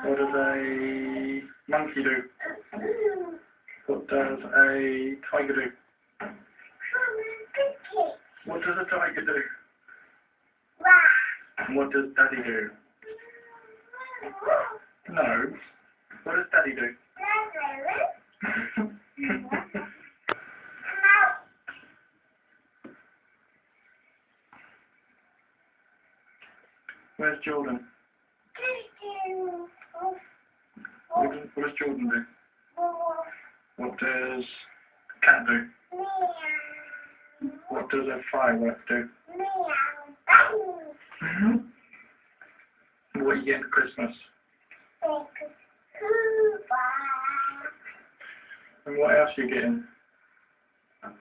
What does a monkey do? What does a tiger do? What does a tiger do? And what does Daddy do? No. What does Daddy do? Where's Jordan? What does Jordan do? What does a cat do? What does a firework do? What are you getting for Christmas? And what else are you getting?